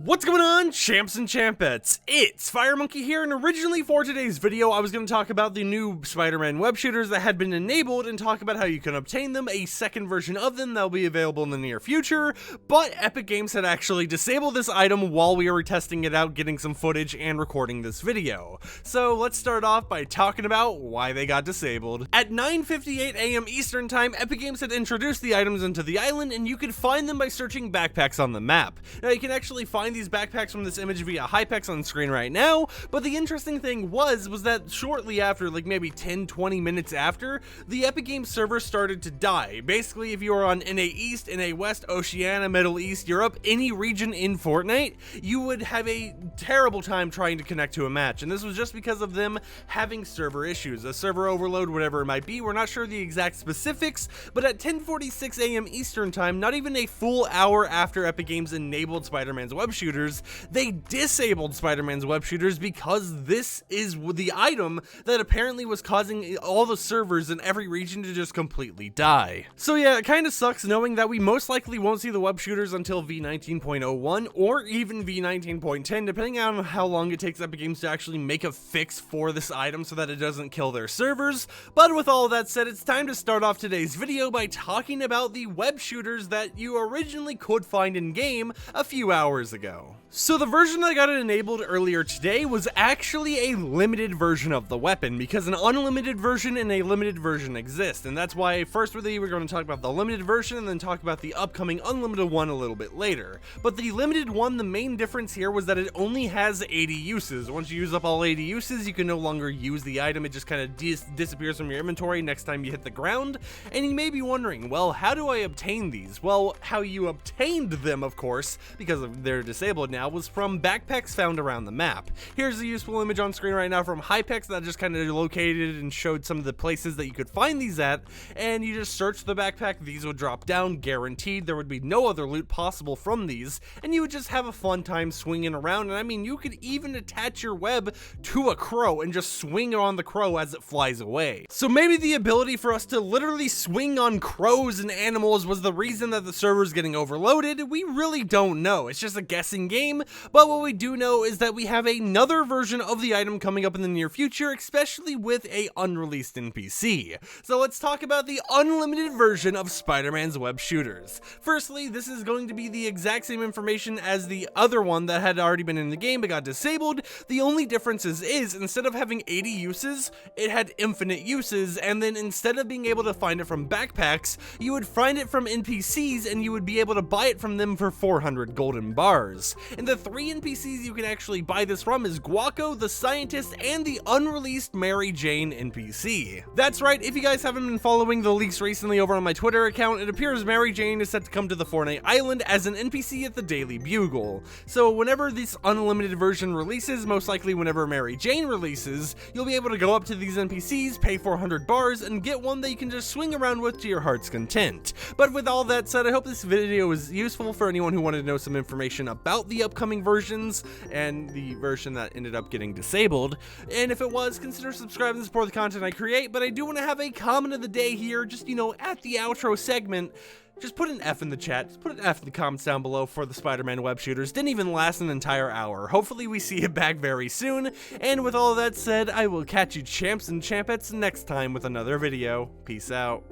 What's going on, champs and champettes? It's FireMonkey here, and originally for today's video, I was going to talk about the new Spider-Man web shooters that had been enabled and talk about how you can obtain them, a second version of them that will be available in the near future, but Epic Games had actually disabled this item while we were testing it out, getting some footage, and recording this video. So let's start off by talking about why they got disabled. At 9:58 AM Eastern Time, Epic Games had introduced the items into the island, and you could find them by searching backpacks on the map. Now, you can actually find these backpacks from this image via Hypex on screen right now, but the interesting thing was that shortly after, like maybe 10-20 minutes after, the Epic Games server started to die. Basically, if you were on NA East, NA West, Oceania, Middle East, Europe, any region in Fortnite, you would have a terrible time trying to connect to a match, and this was just because of them having server issues, a server overload, whatever it might be. We're not sure the exact specifics, but at 10:46 AM Eastern Time, not even a full hour after Epic Games enabled Spider-Man's web shooters, they disabled Spider-Man's web shooters because this is the item that apparently was causing all the servers in every region to just completely die. So yeah, it kind of sucks knowing that we most likely won't see the web shooters until V19.01 or even V19.10, depending on how long it takes Epic Games to actually make a fix for this item so that it doesn't kill their servers. But with all that said, it's time to start off today's video by talking about the web shooters that you originally could find in game a few hours ago. So the version that got it enabled earlier today was actually a limited version of the weapon, because an unlimited version and a limited version exist, and that's why first we're going to talk about the limited version and then talk about the upcoming unlimited one a little bit later. But the limited one, the main difference here was that it only has 80 uses. Once you use up all 80 uses, you can no longer use the item. It just kind of disappears from your inventory next time you hit the ground. And you may be wondering, well, how do I obtain these? Well, how you obtained them, of course, because they're disabled now, was from backpacks found around the map. Here's a useful image on screen right now from Hypex that just kind of located and showed some of the places that you could find these at, and you just search the backpack, these would drop down, guaranteed. There would be no other loot possible from these, and you would just have a fun time swinging around. And I mean, you could even attach your web to a crow and just swing on the crow as it flies away. So maybe the ability for us to literally swing on crows and animals was the reason that the server's getting overloaded. We really don't know. It's just a guessing game. But what we do know is that we have another version of the item coming up in the near future, especially with a unreleased NPC. So let's talk about the unlimited version of Spider-Man's web shooters. Firstly, this is going to be the exact same information as the other one that had already been in the game but got disabled. The only difference is instead of having 80 uses, it had infinite uses, and then instead of being able to find it from backpacks, you would find it from NPCs and you would be able to buy it from them for 400 golden bars. And the three NPCs you can actually buy this from is Guaco, the Scientist, and the unreleased Mary Jane NPC. That's right, if you guys haven't been following the leaks recently over on my Twitter account, it appears Mary Jane is set to come to the Fortnite island as an NPC at the Daily Bugle. So whenever this unlimited version releases, most likely whenever Mary Jane releases, you'll be able to go up to these NPCs, pay 400 bars, and get one that you can just swing around with to your heart's content. But with all that said, I hope this video was useful for anyone who wanted to know some information about the upcoming versions and the version that ended up getting disabled. And if it was, consider subscribing to support the content I create. But I do want to have a comment of the day here, just, you know, at the outro segment. Just put an F in the chat, just put an F in the comments down below for the Spider-Man web shooters. Didn't even last an entire hour. Hopefully we see it back very soon. And with all that said, I will catch you champs and champettes next time with another video. Peace out.